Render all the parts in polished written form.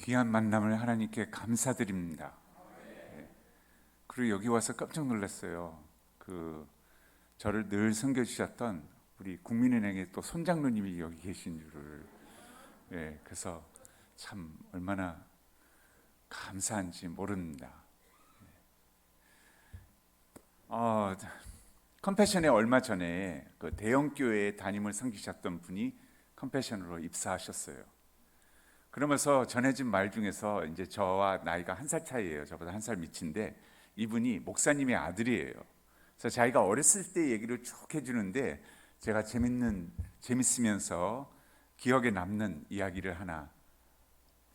귀한 만남을 하나님께 감사드립니다. 그리고 여기 와서 깜짝 놀랐어요. 저를 늘 섬겨주셨던 우리 국민은행의 또 손장로님이 여기 계신 줄을. 그래서 참 얼마나 감사한지 모릅니다. 컴패션에 얼마 전에 그 대형 교회에 담임을 섬기셨던 분이 컴패션으로 입사하셨어요. 그러면서 전해진 말 중에서 이제 저와 나이가 1살 차이예요. 저보다 1살 밑인데 이분이 목사님의 아들이에요. 그래서 자기가 어렸을 때 얘기를 쭉 해주는데 제가 재밌으면서 기억에 남는 이야기를 하나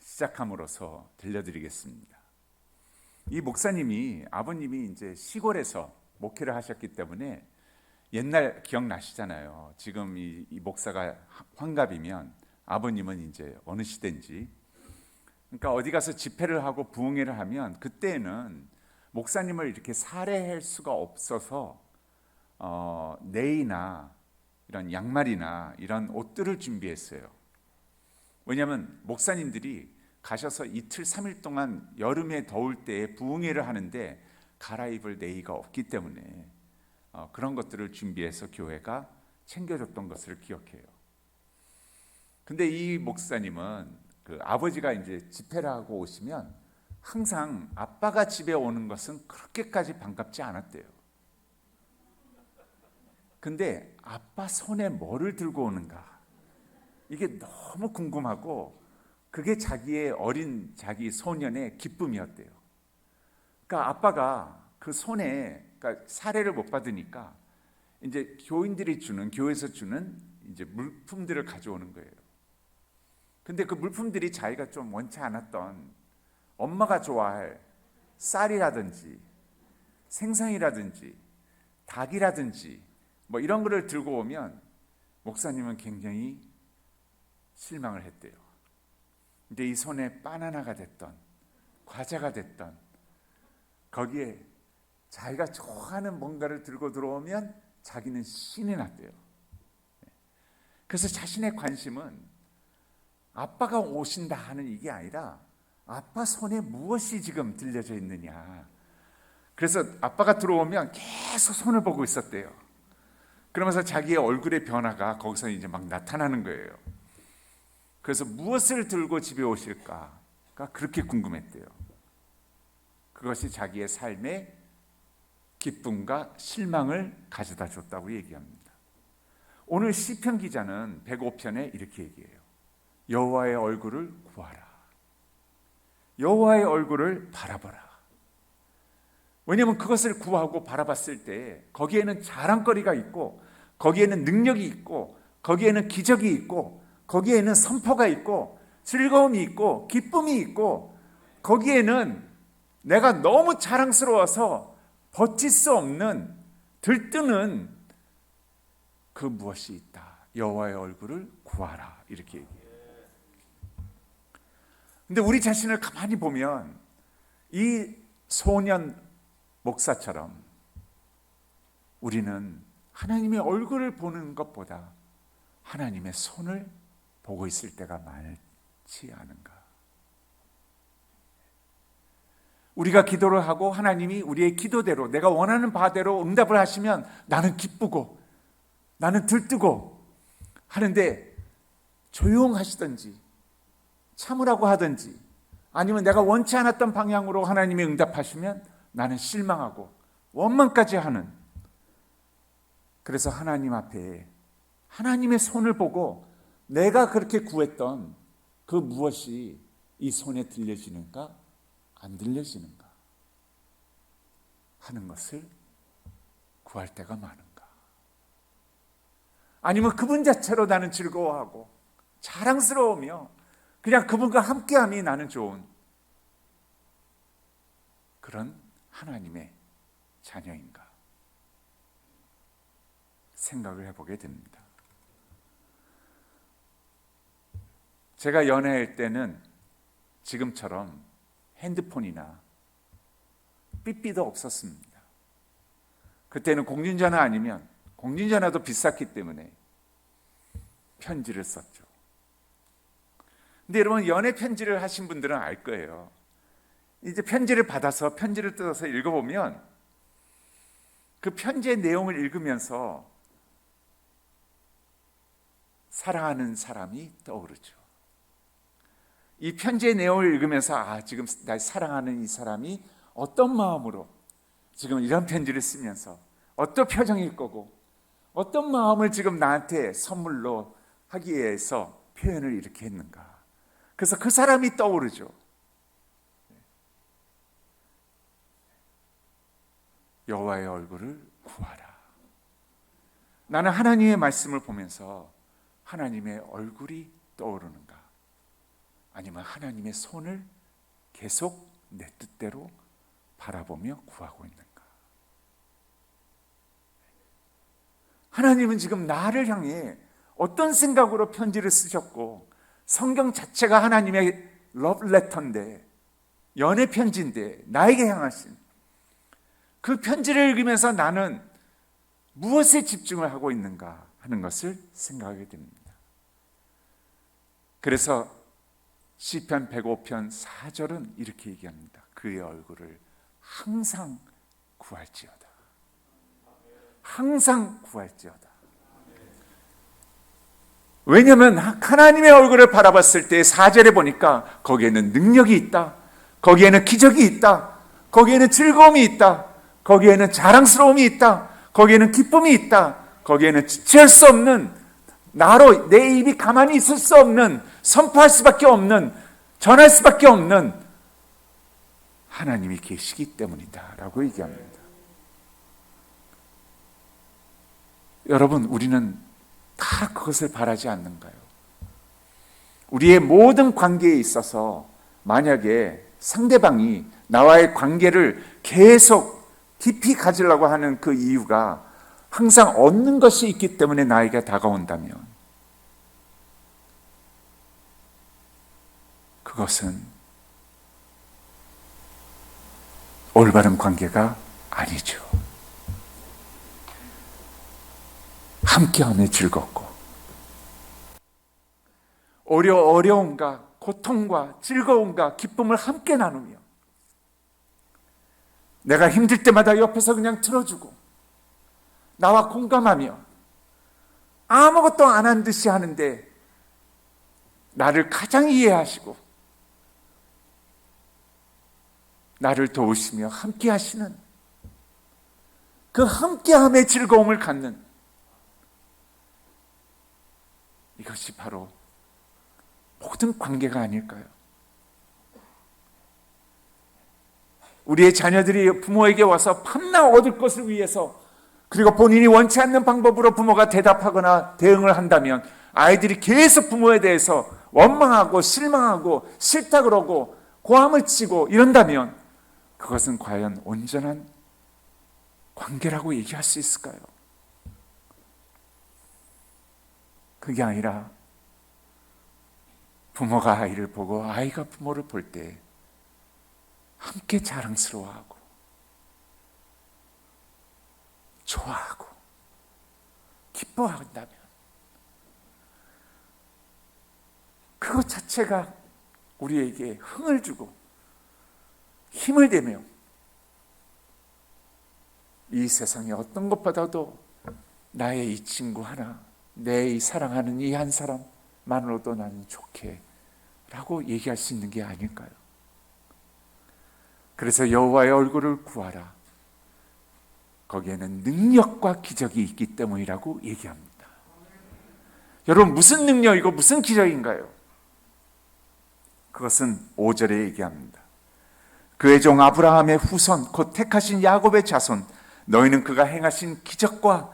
시작함으로써 들려드리겠습니다. 이 목사님이 아버님이 이제 시골에서 목회를 하셨기 때문에 옛날 기억나시잖아요. 지금 이 목사가 환갑이면 아버님은 이제 어느 시대인지. 그러니까 어디 가서 집회를 하고 부흥회를 하면 그때는 목사님을 이렇게 살해할 수가 없어서 네이나 이런 양말이나 이런 옷들을 준비했어요. 왜냐하면 목사님들이 가셔서 이틀 3일 동안 여름에 더울 때에 부흥회를 하는데 갈아입을 네이가 없기 때문에 그런 것들을 준비해서 교회가 챙겨줬던 것을 기억해요. 근데 이 목사님은 그 아버지가 이제 집회를 하고 오시면 항상 아빠가 집에 오는 것은 그렇게까지 반갑지 않았대요. 근데 아빠 손에 뭐를 들고 오는가 이게 너무 궁금하고 그게 자기의 어린 자기 소년의 기쁨이었대요. 그러니까 아빠가 그 손에 그러니까 사례를 못 받으니까 이제 교회에서 주는 이제 물품들을 가져오는 거예요. 근데 그 물품들이 자기가 좀 원치 않았던 엄마가 좋아할 쌀이라든지 생선이라든지 닭이라든지 뭐 이런 거를 들고 오면 목사님은 굉장히 실망을 했대요. 근데 이 손에 바나나가 됐던 과자가 됐던 거기에 자기가 좋아하는 뭔가를 들고 들어오면 자기는 신이 났대요. 그래서 자신의 관심은 아빠가 오신다 하는 이게 아니라 아빠 손에 무엇이 지금 들려져 있느냐. 그래서 아빠가 들어오면 계속 손을 보고 있었대요. 그러면서 자기의 얼굴의 변화가 거기서 이제 막 나타나는 거예요. 그래서 무엇을 들고 집에 오실까가 그렇게 궁금했대요. 그것이 자기의 삶의 기쁨과 실망을 가져다 줬다고 얘기합니다. 오늘 시편 기자는 105편에 이렇게 얘기해요. 여호와의 얼굴을 구하라. 여호와의 얼굴을 바라보라. 왜냐하면 그것을 구하고 바라봤을 때 거기에는 자랑거리가 있고 거기에는 능력이 있고 거기에는 기적이 있고 거기에는 선포가 있고 즐거움이 있고 기쁨이 있고 거기에는 내가 너무 자랑스러워서 버틸 수 없는 들뜨는 그 무엇이 있다. 여호와의 얼굴을 구하라. 이렇게 얘기해요. 근데 우리 자신을 가만히 보면 이 소년 목사처럼 우리는 하나님의 얼굴을 보는 것보다 하나님의 손을 보고 있을 때가 많지 않은가. 우리가 기도를 하고 하나님이 우리의 기도대로 내가 원하는 바대로 응답을 하시면 나는 기쁘고 나는 들뜨고 하는데 조용하시든지 참으라고 하든지 아니면 내가 원치 않았던 방향으로 하나님이 응답하시면 나는 실망하고 원망까지 하는. 그래서 하나님 앞에 하나님의 손을 보고 내가 그렇게 구했던 그 무엇이 이 손에 들려지는가 안 들려지는가 하는 것을 구할 때가 많은가. 아니면 그분 자체로 나는 즐거워하고 자랑스러우며 그냥 그분과 함께함이 나는 좋은 그런 하나님의 자녀인가 생각을 해보게 됩니다. 제가 연애할 때는 지금처럼 핸드폰이나 삐삐도 없었습니다. 그때는 공중전화 아니면 공중전화도 비쌌기 때문에 편지를 썼죠. 근데 여러분, 연애 편지를 하신 분들은 알 거예요. 이제 편지를 받아서 편지를 뜯어서 읽어보면 그 편지의 내용을 읽으면서 사랑하는 사람이 떠오르죠. 이 편지의 내용을 읽으면서 지금 날 사랑하는 이 사람이 어떤 마음으로 지금 이런 편지를 쓰면서 어떤 표정일 거고 어떤 마음을 지금 나한테 선물로 하기 위해서 표현을 이렇게 했는가. 그래서 그 사람이 떠오르죠. 여호와의 얼굴을 구하라. 나는 하나님의 말씀을 보면서 하나님의 얼굴이 떠오르는가? 아니면 하나님의 손을 계속 내 뜻대로 바라보며 구하고 있는가? 하나님은 지금 나를 향해 어떤 생각으로 편지를 쓰셨고, 성경 자체가 하나님의 러브레터인데, 연애 편지인데 나에게 향하신 그 편지를 읽으면서 나는 무엇에 집중을 하고 있는가 하는 것을 생각하게 됩니다. 그래서 시편 105편 4절은 이렇게 얘기합니다. 그의 얼굴을 항상 구할지어다. 항상 구할지어다. 왜냐하면 하나님의 얼굴을 바라봤을 때 4절에 보니까 거기에는 능력이 있다, 거기에는 기적이 있다, 거기에는 즐거움이 있다, 거기에는 자랑스러움이 있다, 거기에는 기쁨이 있다, 거기에는 지체할 수 없는, 나로 내 입이 가만히 있을 수 없는, 선포할 수밖에 없는, 전할 수밖에 없는 하나님이 계시기 때문이다 라고 얘기합니다. 여러분, 우리는 다 그것을 바라지 않는가요? 우리의 모든 관계에 있어서 만약에 상대방이 나와의 관계를 계속 깊이 가지려고 하는 그 이유가 항상 얻는 것이 있기 때문에 나에게 다가온다면 그것은 올바른 관계가 아니죠. 함께함에 즐겁고 어려움과 고통과 즐거움과 기쁨을 함께 나누며 내가 힘들 때마다 옆에서 그냥 들어주고 나와 공감하며 아무것도 안 한 듯이 하는데 나를 가장 이해하시고 나를 도우시며 함께 하시는 그 함께함의 즐거움을 갖는 이것이 바로 모든 관계가 아닐까요? 우리의 자녀들이 부모에게 와서 밤낮 얻을 것을 위해서, 그리고 본인이 원치 않는 방법으로 부모가 대답하거나 대응을 한다면 아이들이 계속 부모에 대해서 원망하고 실망하고 싫다 그러고 고함을 치고 이런다면 그것은 과연 온전한 관계라고 얘기할 수 있을까요? 그게 아니라 부모가 아이를 보고 아이가 부모를 볼 때 함께 자랑스러워하고 좋아하고 기뻐한다면 그것 자체가 우리에게 흥을 주고 힘을 내며 이 세상에 어떤 것보다도 나의 이 친구 하나, 내 이 사랑하는 이 한 사람만으로도 나는 좋게 라고 얘기할 수 있는 게 아닐까요? 그래서 여호와의 얼굴을 구하라. 거기에는 능력과 기적이 있기 때문이라고 얘기합니다. 여러분, 무슨 능력이고 무슨 기적인가요? 그것은 5절에 얘기합니다. 그의 종 아브라함의 후손 곧 택하신 야곱의 자손, 너희는 그가 행하신 기적과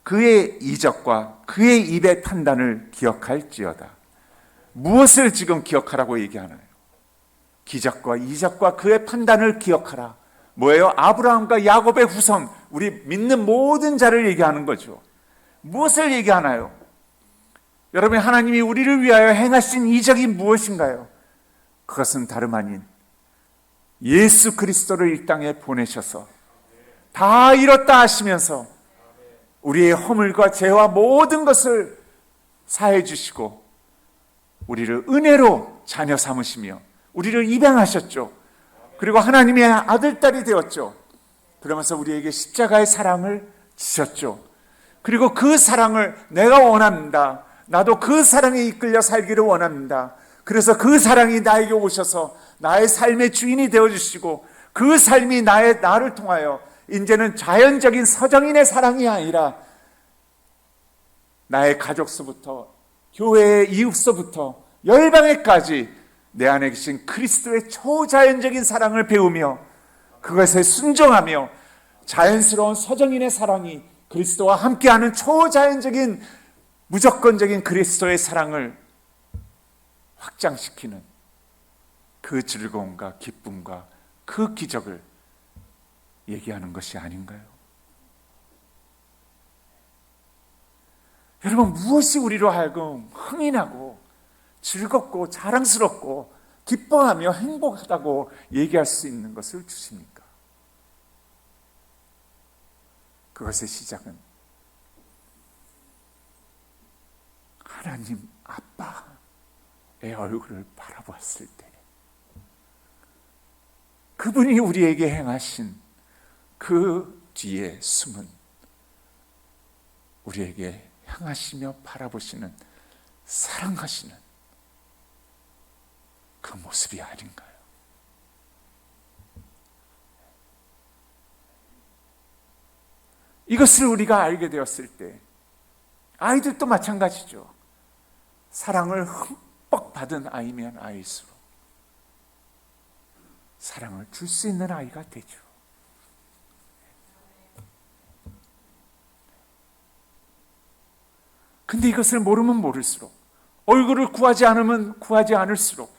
그의 이적과 그의 입의 판단을 기억할지어다. 무엇을 지금 기억하라고 얘기하나요? 기적과 이적과 그의 판단을 기억하라. 뭐예요? 아브라함과 야곱의 후손, 우리 믿는 모든 자를 얘기하는 거죠. 무엇을 얘기하나요? 여러분, 하나님이 우리를 위하여 행하신 이적이 무엇인가요? 그것은 다름 아닌 예수 그리스도를 이 땅에 보내셔서 다 이뤘다 하시면서 우리의 허물과 죄와 모든 것을 사해 주시고 우리를 은혜로 자녀 삼으시며 우리를 입양하셨죠. 그리고 하나님의 아들, 딸이 되었죠. 그러면서 우리에게 십자가의 사랑을 주셨죠. 그리고 그 사랑을 내가 원합니다. 나도 그 사랑에 이끌려 살기를 원합니다. 그래서 그 사랑이 나에게 오셔서 나의 삶의 주인이 되어주시고 그 삶이 나를 통하여 이제는 자연적인 서정인의 사랑이 아니라 나의 가족서부터 교회의 이웃서부터 열방에까지 내 안에 계신 그리스도의 초자연적인 사랑을 배우며 그것에 순종하며 자연스러운 서정인의 사랑이 그리스도와 함께하는 초자연적인 무조건적인 그리스도의 사랑을 확장시키는 그 즐거움과 기쁨과 그 기적을 얘기하는 것이 아닌가요? 여러분, 무엇이 우리로 하여금 흥이 나고 즐겁고 자랑스럽고 기뻐하며 행복하다고 얘기할 수 있는 것을 주십니까? 그것의 시작은 하나님 아빠의 얼굴을 바라보았을 때 그분이 우리에게 행하신 그 뒤에 숨은 우리에게 향하시며 바라보시는 사랑하시는 그 모습이 아닌가요? 이것을 우리가 알게 되었을 때 아이들도 마찬가지죠. 사랑을 흠뻑 받은 아이면 아이일수록 사랑을 줄 수 있는 아이가 되죠. 근데 이것을 모르면 모를수록, 얼굴을 구하지 않으면 구하지 않을수록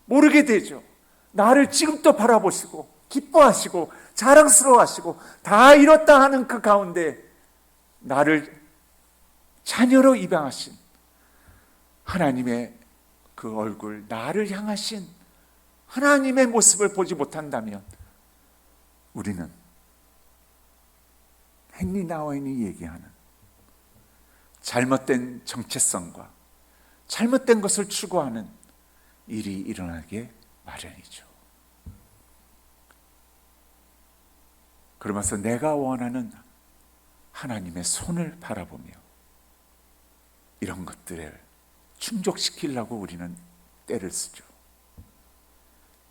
모르게 되죠. 나를 지금도 바라보시고 기뻐하시고 자랑스러워하시고 다 이뤘다 하는 그 가운데 나를 자녀로 입양하신 하나님의 그 얼굴, 나를 향하신 하나님의 모습을 보지 못한다면 우리는 헨리 나우엔이 얘기하는 잘못된 정체성과 잘못된 것을 추구하는 일이 일어나게 마련이죠. 그러면서 내가 원하는 하나님의 손을 바라보며 이런 것들을 충족시키려고 우리는 때를 쓰죠.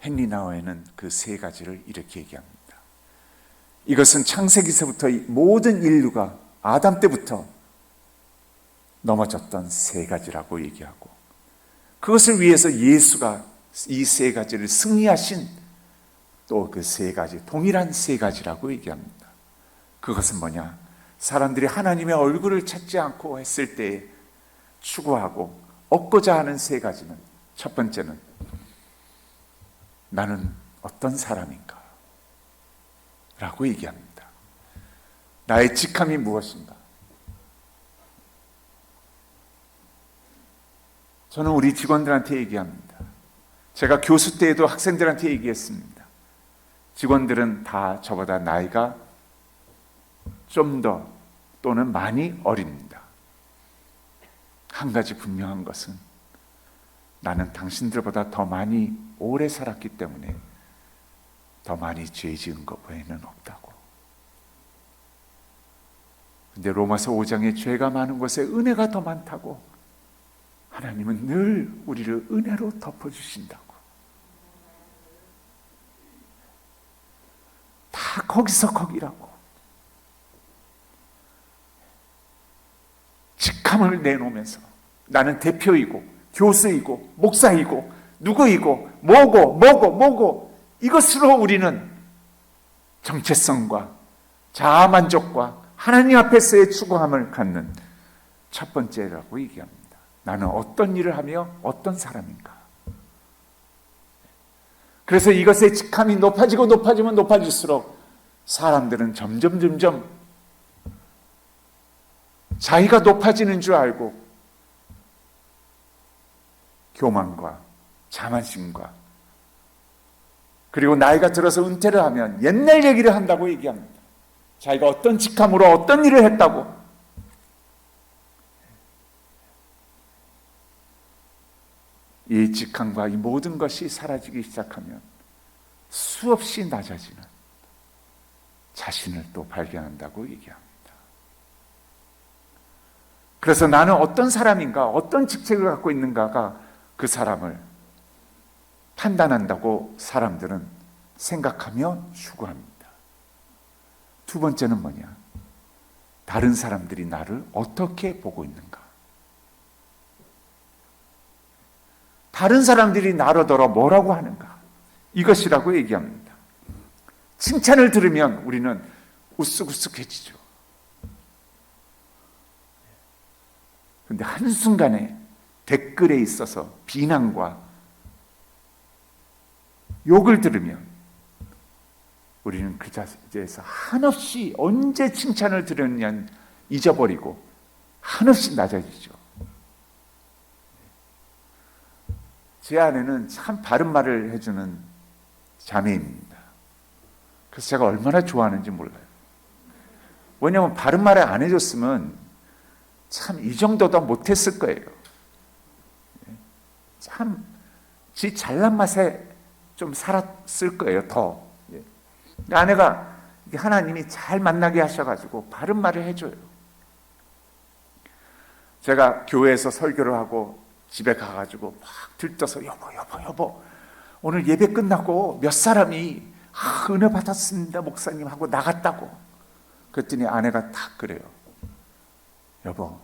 헨리 나우엔은 그 세 가지를 이렇게 얘기합니다. 이것은 창세기서부터 모든 인류가 아담 때부터 넘어졌던 세 가지라고 얘기하고, 그것을 위해서 예수가 이 세 가지를 승리하신 또 그 세 가지, 동일한 세 가지라고 얘기합니다. 그것은 뭐냐? 사람들이 하나님의 얼굴을 찾지 않고 했을 때 추구하고 얻고자 하는 세 가지는, 첫 번째는 나는 어떤 사람인가? 라고 얘기합니다. 나의 직함이 무엇인가? 저는 우리 직원들한테 얘기합니다. 제가 교수 때에도 학생들한테 얘기했습니다. 직원들은 다 저보다 나이가 좀 더 또는 많이 어립니다. 한 가지 분명한 것은 나는 당신들보다 더 많이 오래 살았기 때문에 더 많이 죄 지은 것 외에는 없다고. 근데 로마서 5장에 죄가 많은 곳에 은혜가 더 많다고 하나님은 늘 우리를 은혜로 덮어주신다고. 다 거기서 거기라고. 직함을 내놓으면서 나는 대표이고 교수이고 목사이고 누구이고 뭐고 이것으로 우리는 정체성과 자아만족과 하나님 앞에서의 추구함을 갖는 첫 번째라고 얘기합니다. 나는 어떤 일을 하며 어떤 사람인가. 그래서 이것의 직함이 높아지면 높아질수록 사람들은 점점 자기가 높아지는 줄 알고 교만과 자만심과, 그리고 나이가 들어서 은퇴를 하면 옛날 얘기를 한다고 얘기합니다. 자기가 어떤 직함으로 어떤 일을 했다고. 직함과 이 모든 것이 사라지기 시작하면 수없이 낮아지는 자신을 또 발견한다고 얘기합니다. 그래서 나는 어떤 사람인가, 어떤 직책을 갖고 있는가가 그 사람을 판단한다고 사람들은 생각하며 추구합니다. 두 번째는 뭐냐? 다른 사람들이 나를 어떻게 보고 있는가? 다른 사람들이 나로더러 뭐라고 하는가? 이것이라고 얘기합니다. 칭찬을 들으면 우리는 우쓱우쓱해지죠. 그런데 한순간에 댓글에 있어서 비난과 욕을 들으면 우리는 그 자리에서 한없이 언제 칭찬을 들었냐 잊어버리고 한없이 낮아지죠. 제 아내는 참 바른 말을 해주는 자매입니다. 그래서 제가 얼마나 좋아하는지 몰라요. 왜냐하면 바른 말을 안 해줬으면 참 이 정도도 못했을 거예요. 참 지 잘난 맛에 좀 살았을 거예요. 더 아내가 하나님이 잘 만나게 하셔가지고 바른 말을 해줘요. 제가 교회에서 설교를 하고 집에 가가지고 막 들떠서 여보 오늘 예배 끝나고 몇 사람이 은혜 받았습니다 목사님 하고 나갔다고. 그랬더니 아내가 딱 그래요. 여보,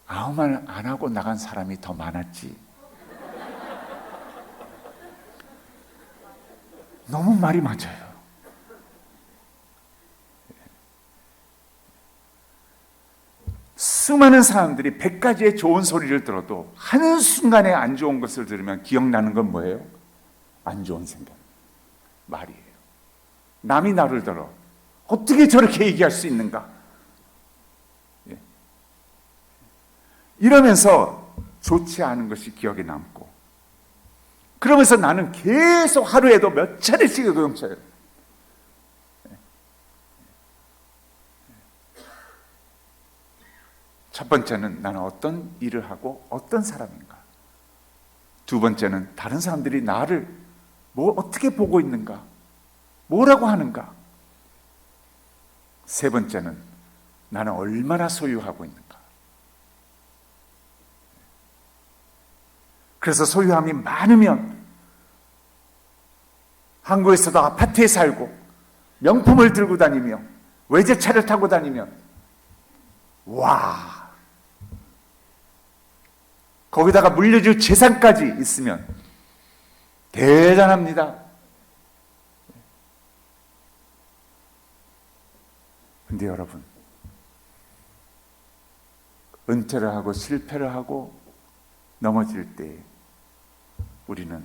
아무 말 안 하고 나간 사람이 더 많았지. 너무 말이 맞아요. 수많은 사람들이 100가지의 좋은 소리를 들어도 한순간에 안 좋은 것을 들으면 기억나는 건 뭐예요? 안 좋은 생각, 말이에요. 남이 나를 들어 어떻게 저렇게 얘기할 수 있는가? 이러면서 좋지 않은 것이 기억에 남고, 그러면서 나는 계속 하루에도 몇 차례씩 요동쳐요. 첫 번째는 나는 어떤 일을 하고 어떤 사람인가. 두 번째는 다른 사람들이 나를 어떻게 보고 있는가, 뭐라고 하는가. 세 번째는 나는 얼마나 소유하고 있는가. 그래서 소유함이 많으면 한국에서도 아파트에 살고 명품을 들고 다니며 외제차를 타고 다니면 와, 거기다가 물려줄 재산까지 있으면 대단합니다. 근데 여러분, 은퇴를 하고 실패를 하고 넘어질 때 우리는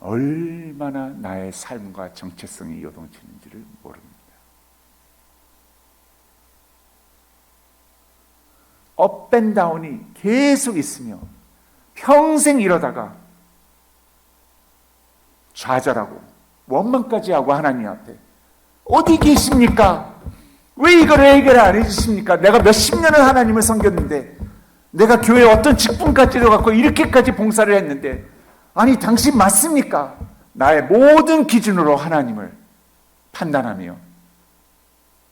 얼마나 나의 삶과 정체성이 요동치는지를 모릅니다. 업앤다운이 계속 있으며 평생 이러다가 좌절하고 원망까지 하고 하나님 앞에 어디 계십니까? 왜 이걸 해결 안 해주십니까? 내가 몇십 년을 하나님을 섬겼는데, 내가 교회에 어떤 직분까지도 갖고 이렇게까지 봉사를 했는데, 아니 당신 맞습니까? 나의 모든 기준으로 하나님을 판단하며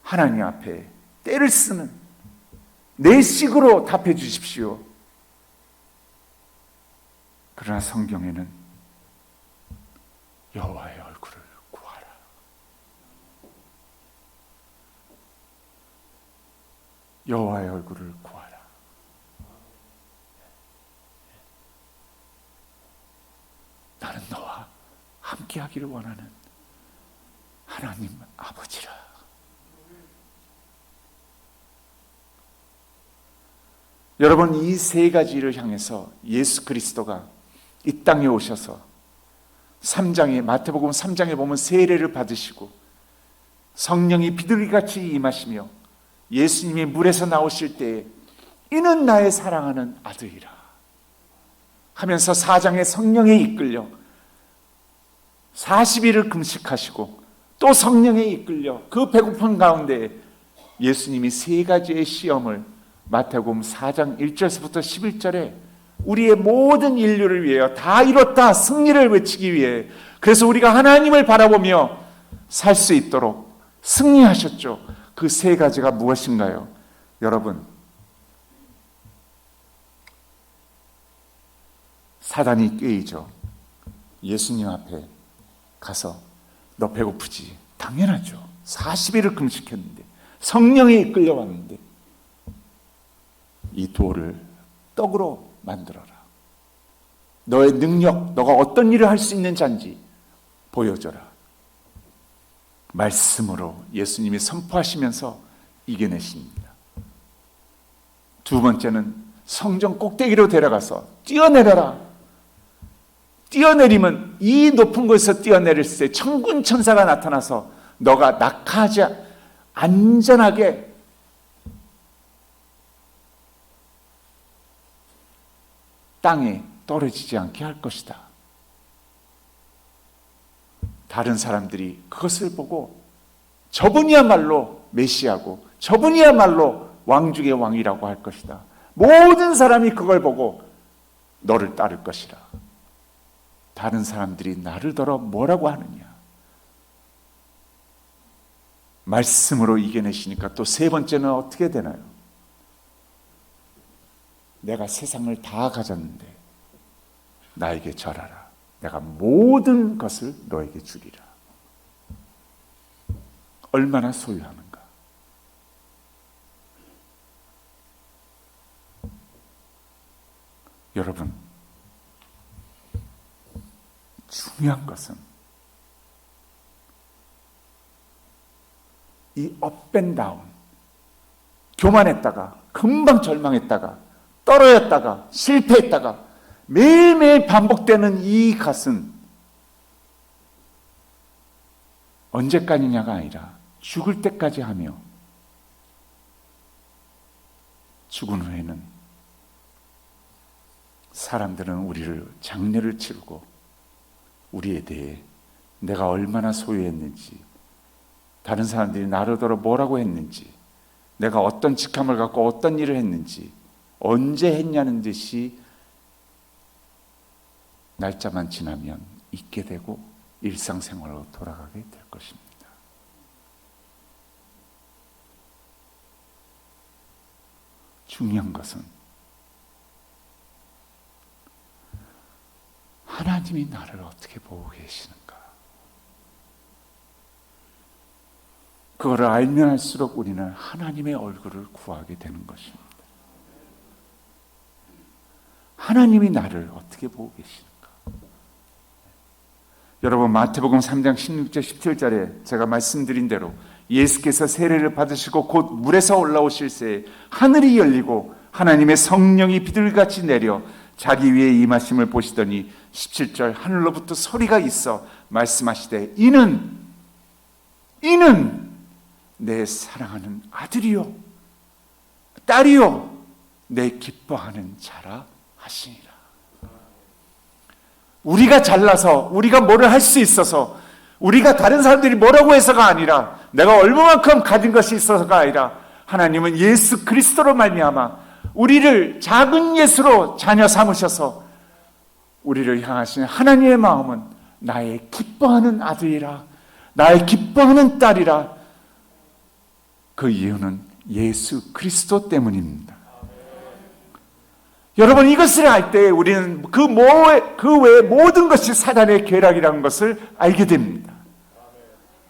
하나님 앞에 때를 쓰는 내 식으로 답해 주십시오. 그러나 성경에는 여호와의 얼굴을 구하라, 여호와의 얼굴을 구하라. 나는 너와 함께하기를 원하는 하나님 아버지라. 여러분, 이 세 가지를 향해서 예수 그리스도가 이 땅에 오셔서 3장에, 마태복음 3장에 보면 세례를 받으시고 성령이 비둘기같이 임하시며 예수님이 물에서 나오실 때에 이는 나의 사랑하는 아들이라 하면서 4장에 성령에 이끌려 40일을 금식하시고 또 성령에 이끌려 그 배고픈 가운데 예수님이 세 가지의 시험을 마태복음 4장 1절부터 11절에 우리의 모든 인류를 위하여 다 이뤘다 승리를 외치기 위해, 그래서 우리가 하나님을 바라보며 살 수 있도록 승리하셨죠. 그 세 가지가 무엇인가요? 여러분, 사단이 꾀이죠. 예수님 앞에 가서 너 배고프지? 당연하죠. 40일을 금식했는데, 성령이 이끌려 왔는데, 이 돌을 떡으로 만들어라. 너의 능력, 너가 어떤 일을 할 수 있는 자인지 보여줘라. 말씀으로 예수님이 선포하시면서 이겨내십니다. 두 번째는 성전 꼭대기로 데려가서 뛰어내려라. 뛰어내리면 이 높은 곳에서 뛰어내릴 때 천군 천사가 나타나서 너가 낙하하지 안전하게 땅에 떨어지지 않게 할 것이다. 다른 사람들이 그것을 보고 저분이야말로 메시아고 저분이야말로 왕 중의 왕이라고 할 것이다. 모든 사람이 그걸 보고 너를 따를 것이라. 다른 사람들이 나를 더러 뭐라고 하느냐. 말씀으로 이겨내시니까 또 세 번째는 어떻게 되나요? 내가 세상을 다 가졌는데 나에게 절하라. 내가 모든 것을 너에게 주리라. 얼마나 소유하는가. 여러분, 중요한 것은 이 업앤다운, 교만했다가 금방 절망했다가 떨어졌다가 실패했다가 매일매일 반복되는 이 것은 언제까지냐가 아니라 죽을 때까지 하며 죽은 후에는 사람들은 우리를 장례를 치르고 우리에 대해 내가 얼마나 소유했는지, 다른 사람들이 나르더러 뭐라고 했는지, 내가 어떤 직함을 갖고 어떤 일을 했는지, 언제 했냐는 듯이 날짜만 지나면 잊게 되고 일상생활로 돌아가게 될 것입니다. 중요한 것은 하나님이 나를 어떻게 보고 계시는가. 그거를 알면 할수록 우리는 하나님의 얼굴을 구하게 되는 것입니다. 하나님이 나를 어떻게 보고 계시는가. 여러분, 마태복음 3장 16절 17절에 제가 말씀드린 대로 예수께서 세례를 받으시고 곧 물에서 올라오실 새에 하늘이 열리고 하나님의 성령이 비둘기같이 내려 자기 위에 임하심을 보시더니 17절 하늘로부터 소리가 있어 말씀하시되 이는 내 사랑하는 아들이요 딸이요 내 기뻐하는 자라 하시니라. 우리가 잘나서 우리가 뭐를 할 수 있어서 우리가 다른 사람들이 뭐라고 해서가 아니라 내가 얼마만큼 가진 것이 있어서가 아니라 하나님은 예수 그리스도로 말미암아 우리를 작은 예수로 자녀 삼으셔서 우리를 향하시는 하나님의 마음은 나의 기뻐하는 아들이라, 나의 기뻐하는 딸이라. 그 이유는 예수 그리스도 때문입니다. 여러분, 이것을 알 때 우리는 그 외의 모든 것이 사단의 계략이라는 것을 알게 됩니다.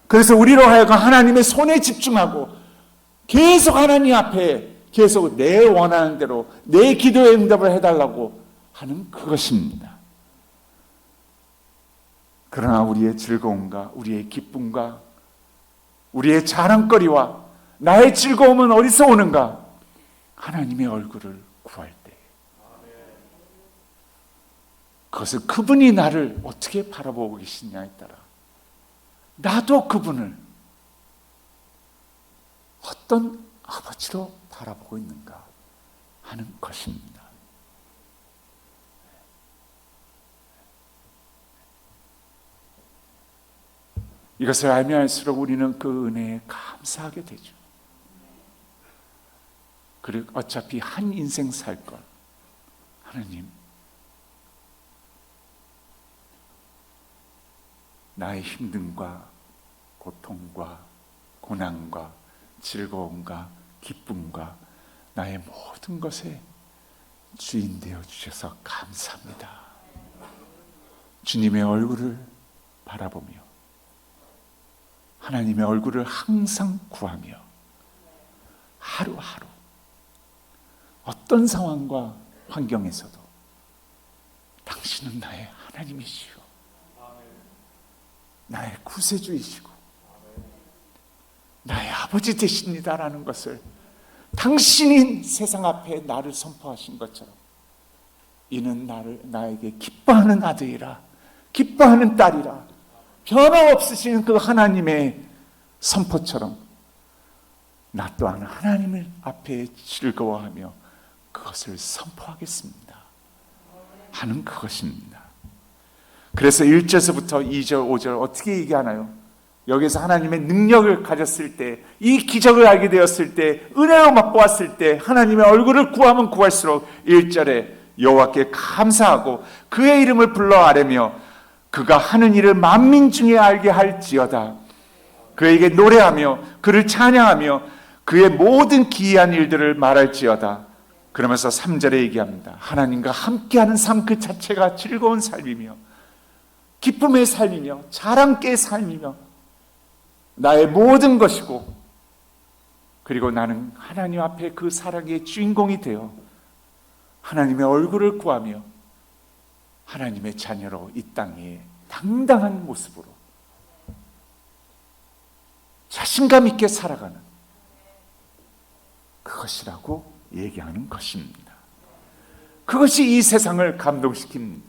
그래서 우리로 하여금 하나님의 손에 집중하고 계속 하나님 앞에 계속 내 원하는 대로 내 기도에 응답을 해달라고 하는 그것입니다. 그러나 우리의 즐거움과 우리의 기쁨과 우리의 자랑거리와 나의 즐거움은 어디서 오는가? 하나님의 얼굴을 구할 때. 그것을 그분이 나를 어떻게 바라보고 계시냐에 따라 나도 그분을 어떤 아버지로 바라보고 있는가 하는 것입니다. 이것을 알면 알수록 우리는 그 은혜에 감사하게 되죠. 그리고 어차피 한 인생 살 것, 하나님 나의 힘듦과 고통과 고난과 즐거움과 기쁨과 나의 모든 것에 주인 되어 주셔서 감사합니다. 주님의 얼굴을 바라보며 하나님의 얼굴을 항상 구하며 하루하루 어떤 상황과 환경에서도 당신은 나의 하나님이시오, 나의 구세주이시고 나의 아버지 되십니다라는 것을 당신이 세상 앞에 나를 선포하신 것처럼 이는 나에게 기뻐하는 아들이라, 기뻐하는 딸이라, 변함없으신 그 하나님의 선포처럼 나 또한 하나님을 앞에 즐거워하며 그것을 선포하겠습니다 하는 그것입니다. 그래서 1절에서부터 2절, 5절 어떻게 얘기하나요? 여기서 하나님의 능력을 가졌을 때, 이 기적을 알게 되었을 때, 은혜로 맛보았을 때 하나님의 얼굴을 구하면 구할수록 1절에 여호와께 감사하고 그의 이름을 불러 아뢰며 그가 하는 일을 만민 중에 알게 할지어다. 그에게 노래하며 그를 찬양하며 그의 모든 기이한 일들을 말할지어다. 그러면서 3절에 얘기합니다. 하나님과 함께하는 삶 그 자체가 즐거운 삶이며 기쁨의 삶이며 자랑깨의 삶이며 나의 모든 것이고, 그리고 나는 하나님 앞에 그 사랑의 주인공이 되어 하나님의 얼굴을 구하며 하나님의 자녀로 이 땅에 당당한 모습으로 자신감 있게 살아가는 그것이라고 얘기하는 것입니다. 그것이 이 세상을 감동시킵니다.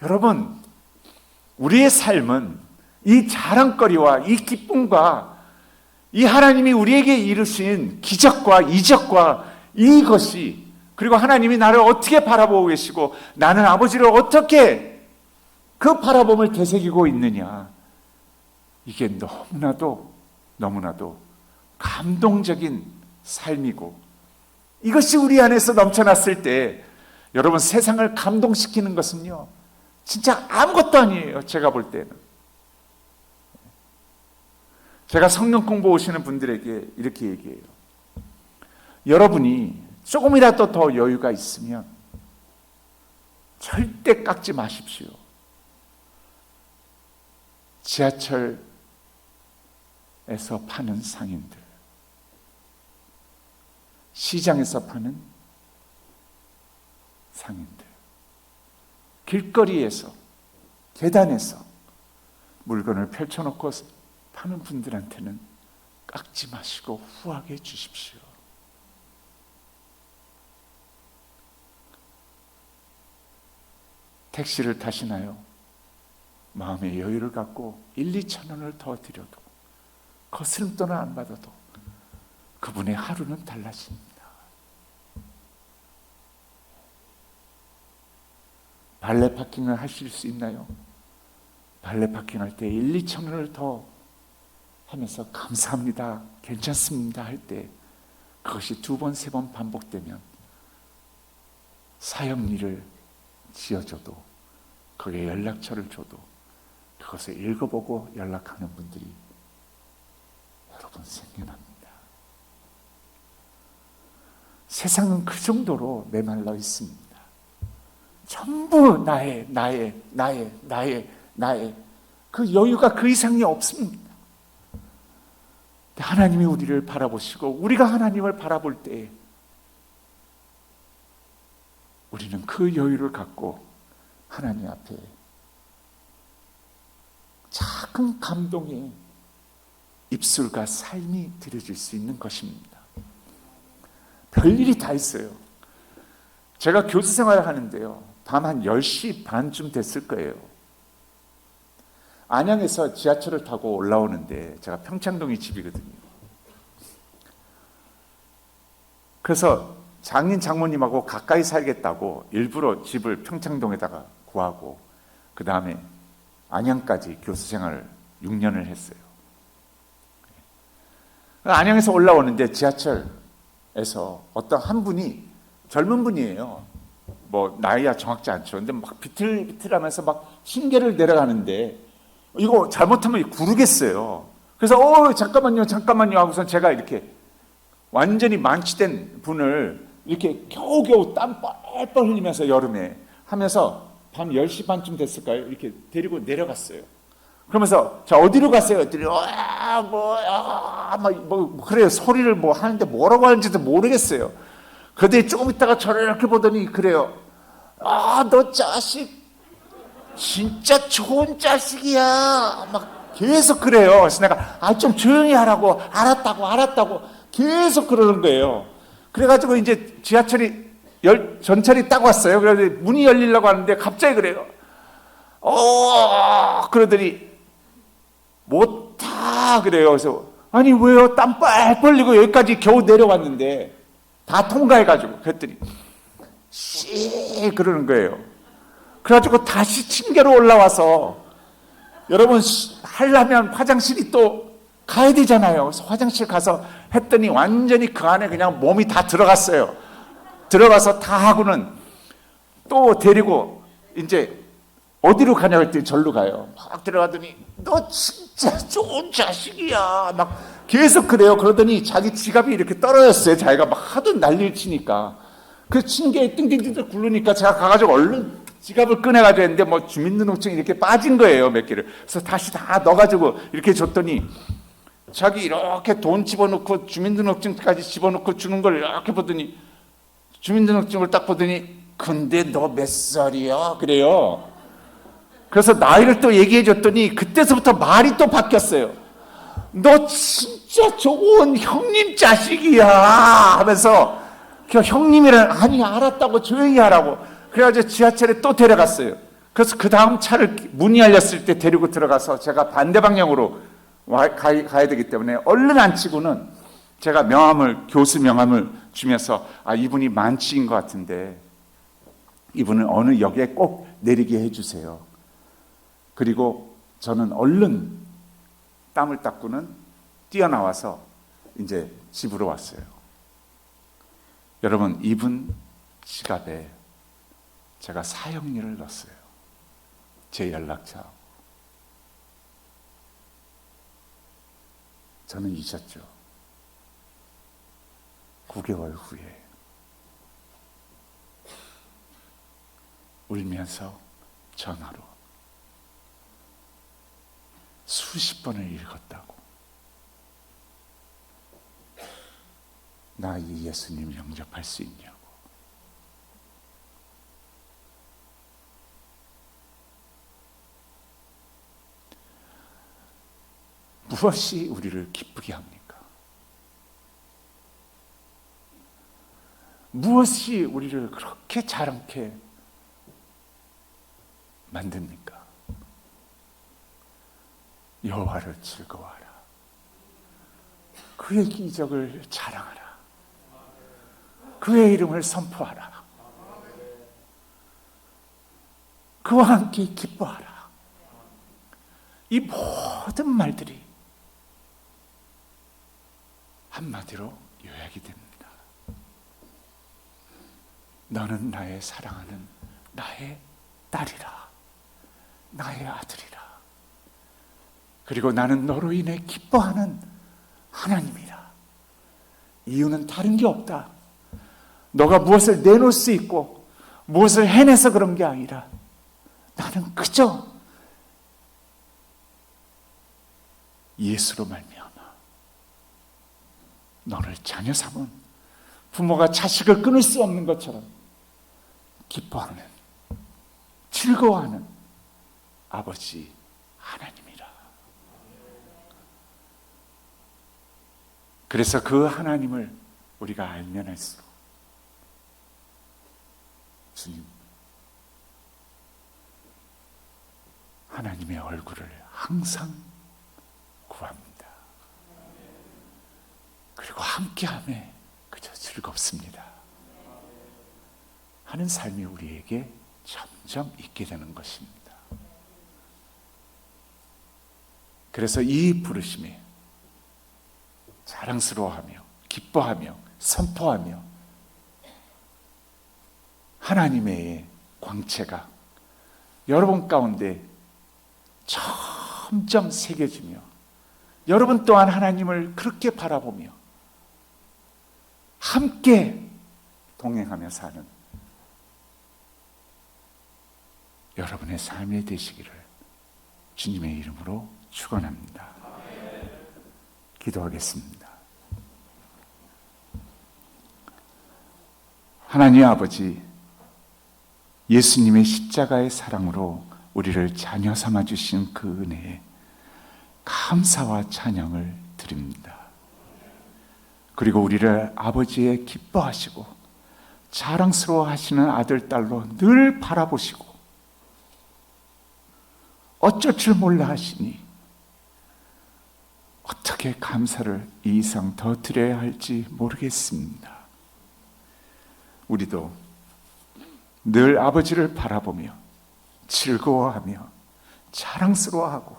여러분, 우리의 삶은 이 자랑거리와 이 기쁨과 이 하나님이 우리에게 이루신 기적과 이적과 이것이, 그리고 하나님이 나를 어떻게 바라보고 계시고 나는 아버지를 어떻게 그 바라봄을 되새기고 있느냐, 이게 너무나도 감동적인 삶이고, 이것이 우리 안에서 넘쳐났을 때 여러분, 세상을 감동시키는 것은요 진짜 아무것도 아니에요. 제가 볼 때는. 제가 성령 공부 오시는 분들에게 이렇게 얘기해요. 여러분이 조금이라도 더 여유가 있으면 절대 깎지 마십시오. 지하철에서 파는 상인들, 시장에서 파는 상인들, 길거리에서, 계단에서 물건을 펼쳐놓고 파는 분들한테는 깎지 마시고 후하게 주십시오. 택시를 타시나요? 마음의 여유를 갖고 1, 2천 원을 더 드려도, 거스름돈을 안 받아도 그분의 하루는 달라집니다. 발레 파킹을 하실 수 있나요? 발레 파킹할 때 1, 2천 원을 더 하면서 감사합니다, 괜찮습니다 할 때 그것이 2번, 3번 반복되면 사형리를 지어줘도, 거기에 연락처를 줘도 그것을 읽어보고 연락하는 분들이 여러분 생겨납니다. 세상은 그 정도로 메말라 있습니다. 전부 나의 그 여유가 그 이상이 없습니다. 하나님이 우리를 바라보시고 우리가 하나님을 바라볼 때 우리는 그 여유를 갖고 하나님 앞에 작은 감동의 입술과 삶이 드려질 수 있는 것입니다. 별일이 다 있어요. 제가 교수 생활을 하는데요, 밤 한 10시 반쯤 됐을 거예요. 안양에서 지하철을 타고 올라오는데, 제가 평창동이 집이거든요. 그래서 장인 장모님하고 가까이 살겠다고 일부러 집을 평창동에다가 구하고 그 다음에 안양까지 교수 생활을 6년을 했어요. 안양에서 올라오는데 지하철에서 어떤 한 분이, 젊은 분이에요. 뭐 나이야 정확지 않죠. 근데 막 비틀비틀하면서 막 층계를 내려가는데 이거 잘못하면 구르겠어요. 그래서 잠깐만요 하고선 제가 이렇게 완전히 만취된 분을 이렇게 겨우겨우 땀 뻘뻘 흘리면서 여름에 하면서 밤 10시 반쯤 됐을까요? 이렇게 데리고 내려갔어요. 그러면서 자 어디로 갔어요? 했더니 그래요. 소리를 뭐 하는데 뭐라고 하는지도 모르겠어요. 그런데 조금 있다가 저를 이렇게 보더니 그래요. 너 자식 진짜 좋은 자식이야. 막 계속 그래요. 그래서 내가 좀 조용히 하라고 알았다고 계속 그러는 거예요. 그래가지고 이제 지하철이 전철이 딱 왔어요. 그래서 문이 열리려고 하는데 갑자기 그래요. 그러더니 못 타 그래요. 그래서 아니 왜요? 땀 뻘뻘 흘리고 여기까지 겨우 내려왔는데 다 통과해가지고 그랬더니 그러는 거예요. 그래가지고 다시 층계로 올라와서 여러분 하려면 화장실이 또 가야 되잖아요. 그래서 화장실 가서 했더니 완전히 그 안에 그냥 몸이 다 들어갔어요. 들어가서 다 하고는 또 데리고 이제 어디로 가냐고 했더니 절로 가요. 막 들어가더니 너 진짜 좋은 자식이야. 막 계속 그래요. 그러더니 자기 지갑이 이렇게 떨어졌어요. 자기가 막 하도 난리를 치니까. 그 층계에 띵띵띵 굴르니까 제가 가가지고 얼른 지갑을 꺼내가지고 했는데 뭐 주민등록증이 이렇게 빠진 거예요. 몇 개를. 그래서 다시 다 넣어가지고 이렇게 줬더니 자기 이렇게 돈 집어넣고 주민등록증까지 집어넣고 주는 걸 이렇게 보더니 주민등록증을 딱 보더니 근데 너 몇 살이야? 그래요. 그래서 나이를 또 얘기해 줬더니 그때서부터 말이 또 바뀌었어요. 너 진짜 좋은 형님 자식이야 하면서 그 형님이란 아니 알았다고 조용히 하라고 그래가지고 지하철에 또 데려갔어요. 그래서 그 다음 차를 문이 열렸을 때 데리고 들어가서 제가 반대 방향으로 가야 되기 때문에 얼른 안 치고는 제가 교수 명함을 주면서 이분이 만취인 것 같은데 이분은 어느 역에 꼭 내리게 해주세요. 그리고 저는 얼른 땀을 닦고는 뛰어나와서 이제 집으로 왔어요. 여러분 이분 지갑에 제가 사형리를 넣었어요. 제 연락처. 저는 잊었죠. 9개월 후에 울면서 전화로 수십 번을 읽었다고. 나 이 예수님 영접할 수 있냐고. 무엇이 우리를 기쁘게 합니까? 무엇이 우리를 그렇게 자랑케 만듭니까? 여호와를 즐거워하라. 그의 기적을 자랑하라. 그의 이름을 선포하라. 그와 함께 기뻐하라. 이 모든 말들이 한마디로 요약이 됩니다. 너는 나의 사랑하는 나의 딸이라. 나의 아들이라. 그리고 나는 너로 인해 기뻐하는 하나님이라. 이유는 다른 게 없다. 너가 무엇을 내놓을 수 있고 무엇을 해내서 그런 게 아니라 나는 그저 예수로 말미암아 너를 자녀 삼은 부모가 자식을 끊을 수 없는 것처럼 기뻐하는 즐거워하는 아버지 하나님이라. 그래서 그 하나님을 우리가 알면 할수록 주님 하나님의 얼굴을 항상 구합니다. 그리고 함께함에 그저 즐겁습니다 하는 삶이 우리에게 점점 있게 되는 것입니다. 그래서 이 부르심에 자랑스러워하며 기뻐하며 선포하며 하나님의 광채가 여러분 가운데 점점 새겨지며 여러분 또한 하나님을 그렇게 바라보며 함께 동행하며 사는 여러분의 삶이 되시기를 주님의 이름으로 축원합니다. 기도하겠습니다. 하나님 아버지, 예수님의 십자가의 사랑으로 우리를 자녀 삼아 주신 그 은혜에 감사와 찬양을 드립니다. 그리고 우리를 아버지의 기뻐하시고 자랑스러워 하시는 아들, 딸로 늘 바라보시고 어쩔 줄 몰라 하시니 어떻게 감사를 이 이상 더 드려야 할지 모르겠습니다. 우리도 늘 아버지를 바라보며 즐거워하며 자랑스러워하고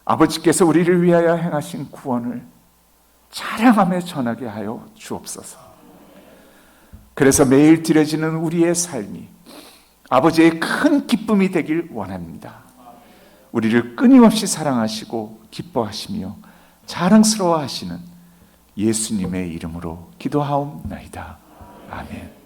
아버지께서 우리를 위하여 행하신 구원을 자랑하며 전하게 하여 주옵소서. 그래서 매일 드려지는 우리의 삶이 아버지의 큰 기쁨이 되길 원합니다. 우리를 끊임없이 사랑하시고 기뻐하시며 자랑스러워하시는 예수님의 이름으로 기도하옵나이다. 아멘.